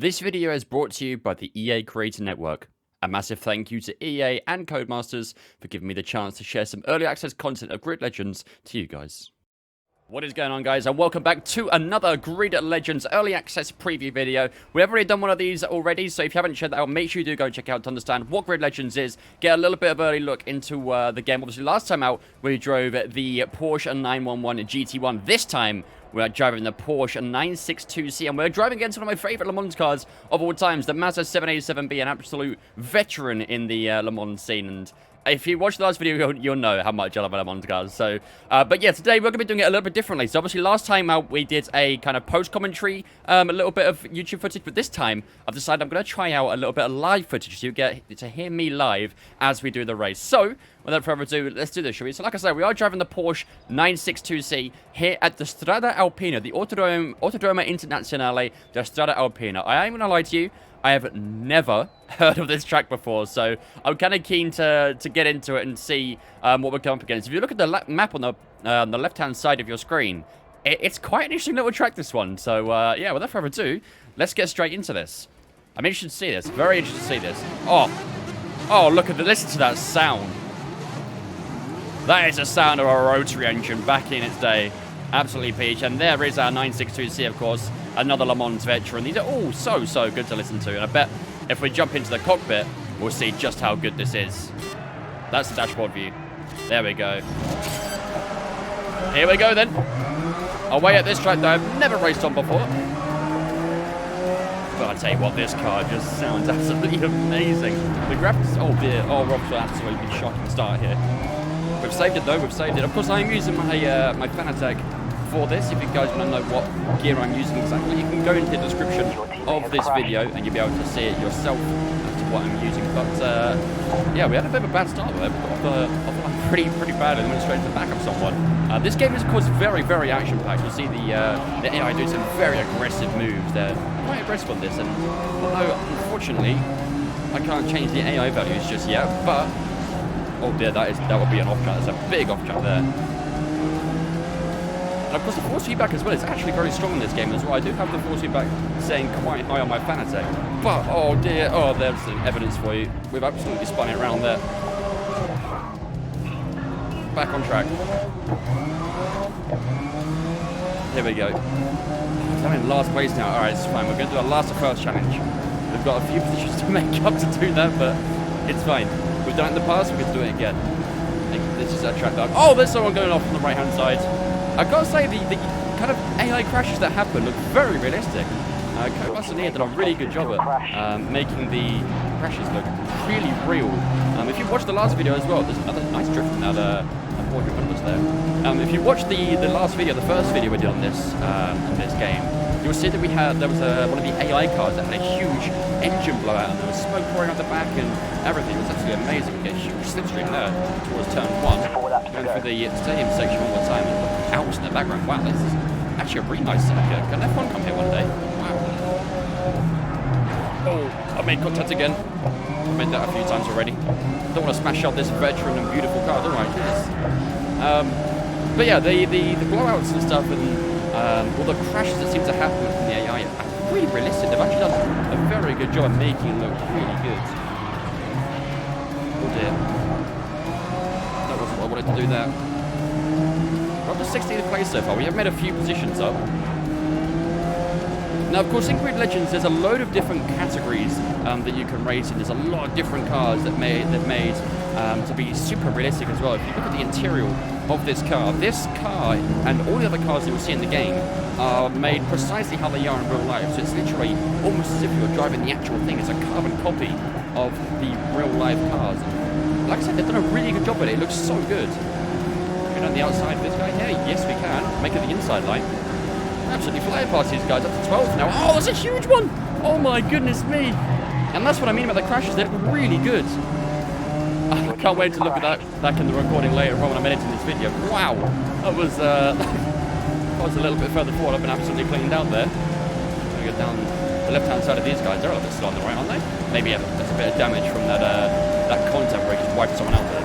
This video is brought to you by the EA Creator Network. A massive thank you to EA and Codemasters for giving me the chance to share some early access content of Grid Legends to you guys. What is going on, guys, and welcome back to another Grid Legends early access preview video. We've already done one of these already, so if you haven't checked that out, make sure you do go check out to understand what Grid Legends is, get a little bit of early look into the game. Obviously, last time out, we drove the Porsche 911 GT1. This time, we're driving the Porsche 962C, and we're driving against one of my favorite Le Mans cars of all times, the Mazda 787B, an absolute veteran in the Le Mans scene. And if you watched the last video, you'll know how much I love Le Mans cars. So, but yeah, today we're going to be doing it a little bit differently. So obviously last time out, we did a kind of post-commentary, a little bit of YouTube footage. But this time, I've decided I'm going to try out a little bit of live footage, so you get to hear me live as we do the race. So, without further ado, let's do this, shall we? So like I said, we are driving the Porsche 962C here at the Strada Alpina, the Autodrome Internazionale de Strada Alpina. I ain't going to lie to you, I have never heard of this track before, so I'm kind of keen to get into it and see what we're coming up against. If you look at the map on the left-hand side of your screen, it's quite an interesting little track, this one. So, yeah, without further ado, let's get straight into this. I'm interested to see this. Very interested to see this. Oh, look at listen to that sound. That is the sound of a rotary engine back in its day. Absolutely peach. And there is our 962C, of course, another Le Mans veteran. These are all so good to listen to. And I bet if we jump into the cockpit, we'll see just how good this is. That's the dashboard view. There we go. Here we go, then. Away at this track that I've never raced on before. But I tell you what, this car just sounds absolutely amazing. The graphics, oh dear, Rob's an absolutely shocking start here. We've saved it though, we've saved it. Of course, I'm using my my Fanatec for this. If you guys want to know what gear I'm using exactly, you can go into the description of this video and you'll be able to see it yourself as to what I'm using. But yeah, we had a bit of a bad start there. We got off the line pretty badly and went straight to the back of someone. This game is, of course, very action-packed. You'll see the AI do some very aggressive moves. They're quite aggressive on this, and although, unfortunately, I can't change the AI values just yet, but oh dear, that would be an off-track. That's a big off-track there. And of course, the force feedback as well is actually very strong in this game as well. I do have the force feedback saying quite high on my Fanatec. But, oh dear, there's some evidence for you. We've absolutely spun it around there. Back on track. Here we go. I'm in last place now. Alright, it's fine. We're going to do our last of first challenge. We've got a few positions to make up to do that, but it's fine. We've done it in the past, we can do it again. This is a track that... Oh, there's someone going off on the right-hand side. I've got to say, the kind of AI crashes that happen look very realistic. Codemasters here did a really good job at making the crashes look really real. If you watched the last video as well, there's another nice drift from that Porsche numbers there. If you watched the last video, the first video we did on this game, you'll see that there was one of the AI cars that had a huge engine blowout, and there was smoke pouring out the back and everything. It was absolutely amazing. You get a huge slipstream there towards turn 1. Going through the stadium section one more time and look out in the background. Wow, this is actually a really nice circuit. Can F1 come here one day? Wow. Oh, I made contact again. I've made that a few times already. Don't want to smash up this veteran and beautiful car, don't I? But yeah, the blowouts and stuff and all the crashes that seem to happen with the AI are really realistic. They've actually done a very good job of making it look really good. Oh dear. That wasn't what I wanted to do there. We're up to 16th place so far. We have made a few positions up. Now, of course, in Grid Legends, there's a load of different categories that you can race in. There's a lot of different cars that they've made to be super realistic as well. If you look at the interior of this car and all the other cars that you'll see in the game are made precisely how they are in real life. So it's literally almost as if you're driving the actual thing. It's a carbon copy of the real life cars. And like I said, they've done a really good job with it. It looks so good. Can we go on the outside of this guy here? Yes, we can. Make it the inside line. Absolutely flying past these guys up to 12 now. Oh, that's a huge one! Oh my goodness me! And that's what I mean about the crashes. They look really good. I can't wait to look at that back in the recording later on when I'm editing this video. Wow! That was I was a little bit further forward. I've been absolutely cleaned out there. We go down the left-hand side of these guys. They're a little bit slow on the right, aren't they? Maybe that's a bit of damage from that contact where he just wiped someone out there.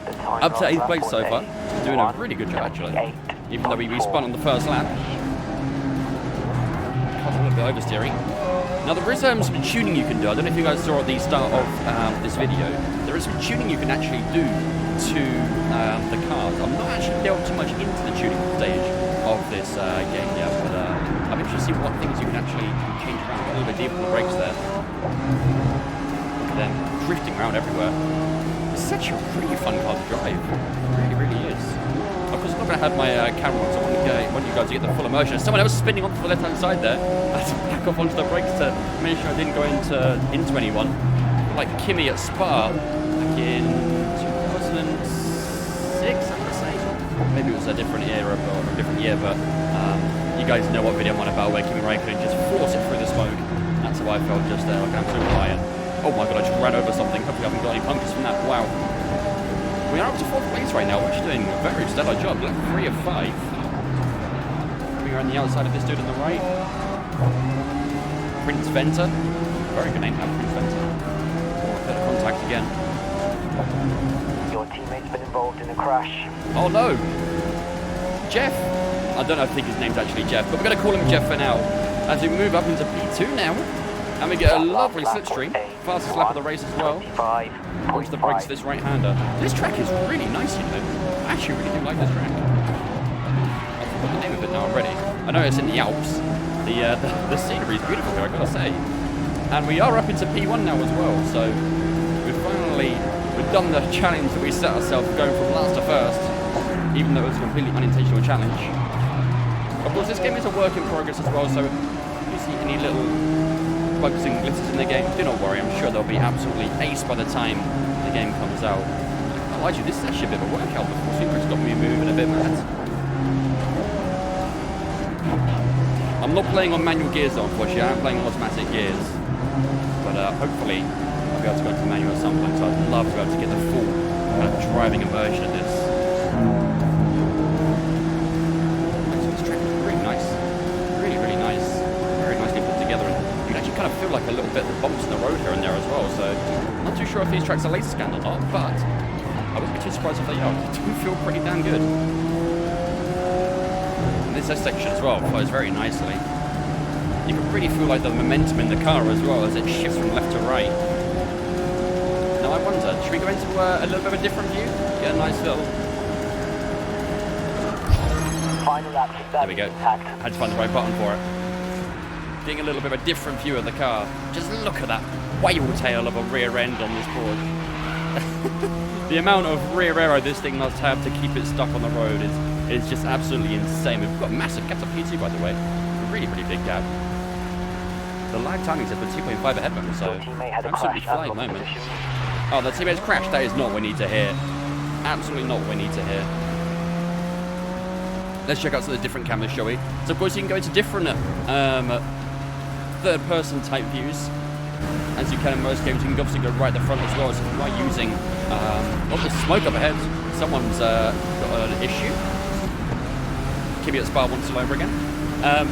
But up to 8th place so far. Doing a really good job actually. Even though we spun on the first lap. A little bit oversteering. Now there is some tuning you can do. I don't know if you guys saw at the start of this video. There is some tuning you can actually do to the cars. I'm not actually delved too much into the tuning stage of this game yet, but I'm interested to see what things you can actually change around. A little bit deeper on the brakes there. Look at them drifting around everywhere. It's such a really fun car to drive. It really, really is. Of course, I'm not going to have my camera on, so I want you guys to get the full immersion. Someone else spinning onto the left-hand side there. I had to back off onto the brakes to make sure I didn't go into anyone. Like Kimi at Spa back in 2006, I'm going to say. Maybe it was a different era or a different year, but you guys know what video I'm on about, where Kimi Raikkonen just forced it through the smoke. That's how I felt just there, like an absolute lion. Oh my god, I just ran over something. Hopefully I haven't got any bunkers from that. Wow. We are up to 4th place right now, which is doing a very stellar job. Like 3 of 5. We are on the outside of this dude on the right. Prince Venter. Very good name, Prince Venter. Bit of contact again. Your teammate's been involved in a crash. Oh no! Jeff! I don't know if his name's actually Jeff, but we're going to call him Jeff for now. As we move up into P2 now. And we get a lovely slipstream. Fastest lap of the race as well. Onto the brakes of this right-hander. This track is really nice, you know. I actually really do like this track. I forgot the name of it now already. I know it's in the Alps. The scenery is beautiful here, I've got to say. And we are up into P1 now as well, so we've done the challenge that we set ourselves, going from last to first, even though it was a completely unintentional challenge. Of course, this game is a work in progress as well, so if you see any little bugs and glitters in the game, do not worry, I'm sure they'll be absolutely ace by the time the game comes out. Oh, actually, this is actually a bit of a workout. The force feedback's got me moving a bit mad. I'm not playing on manual gears though, unfortunately. I am playing on automatic gears. But hopefully I'll be able to go into manual at some point, so I'd love to be able to get the full kind of driving immersion of this. This track is really nice. Really, really nice. Very nicely put together. You can actually kind of feel like a little bit of bumps in the road here and there as well, so I'm not too sure if these tracks are laser scanned or not, but I wouldn't be too surprised if they are. They do feel pretty damn good. And this section as well flows very nicely. You can really feel like the momentum in the car as well as it shifts from left to right. Now I wonder, should we go into a little bit of a different view? Get a nice little... There we go. I had to find the right button for it. Getting a little bit of a different view of the car. Just look at that whale tail of a rear end on this board. The amount of rear aero this thing must have to keep it stuck on the road is just absolutely insane. We've got massive gaps up P2, by the way. A really, really big gap. The lag timing says we're 2.5 ahead of him, so absolutely flying moment. Oh, the teammate's crashed. That is not what we need to hear. Absolutely not what we need to hear. Let's check out some of the different cameras, shall we? So, of course, you can go into different third-person type views. As you can in most games, you can obviously go right at the front as well. So if you are using... oh, there's smoke up ahead. Someone's got an issue. Kimi at Spa once all over again.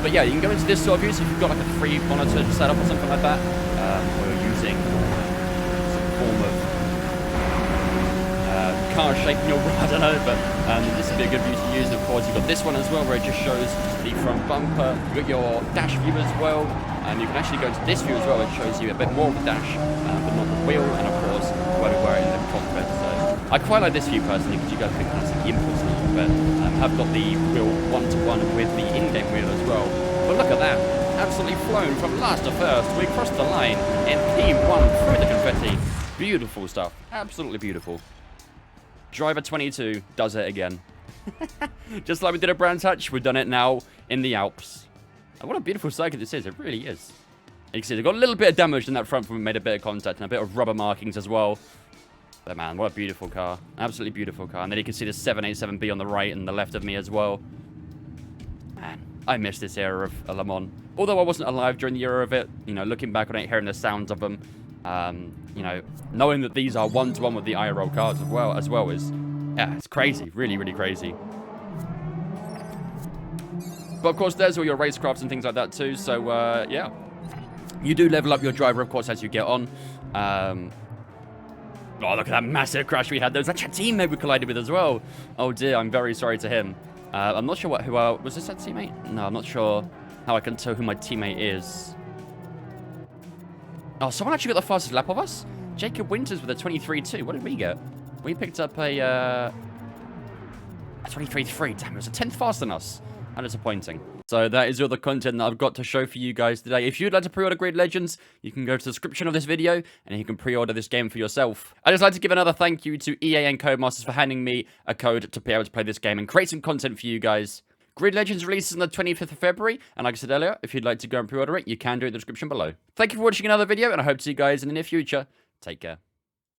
But yeah, you can go into this sort of view. So if you've got like a free monitor setup or something like that, or you're using some form of car shape in your I don't know, but this would be a good view to use. And of course, you've got this one as well, where it just shows the front bumper. You've got your dash view as well. You can actually go into this view as well. It shows you a bit more of the dash, but not the wheel, and of course, where we were in the cockpit. So I quite like this view personally because you guys can kind of see the inputs a little bit. I've got the wheel one-to-one with the in-game wheel as well. But look at that. Absolutely flown from last to first. We crossed the line in P1 through the confetti. Beautiful stuff. Absolutely beautiful. Driver 22 does it again. Just like we did at Brands Hatch, we've done it now in the Alps. And what a beautiful circuit this is. It really is. You can see they've got a little bit of damage in that front when we made a bit of contact and a bit of rubber markings as well. But man, what a beautiful car. Absolutely beautiful car. And then you can see the 787B on the right and the left of me as well. Man, I miss this era of Le Mans. Although I wasn't alive during the era of it, you know, looking back on it, hearing the sounds of them, you know, knowing that these are one-to-one with the IRL cars as well is, yeah, it's crazy. Really, really crazy. But of course, there's all your racecrafts and things like that too. So, yeah. You do level up your driver, of course, as you get on. Oh, look at that massive crash we had. There was actually a teammate we collided with as well. Oh dear, I'm very sorry to him. I'm not sure was this that teammate? No, I'm not sure how I can tell who my teammate is. Oh, someone actually got the fastest lap of us. Jacob Winters with a 23.2. What did we get? We picked up a 23.3. Damn, it was a 10th faster than us. How disappointing. So that is all the content that I've got to show for you guys today. If you'd like to pre-order Grid Legends, you can go to the description of this video and you can pre-order this game for yourself. I'd just like to give another thank you to EA and Codemasters for handing me a code to be able to play this game and create some content for you guys. Grid Legends releases on the 25th of February, and like I said earlier, if you'd like to go and pre-order it, you can do it in the description below. Thank you for watching another video, and I hope to see you guys in the near future. Take care.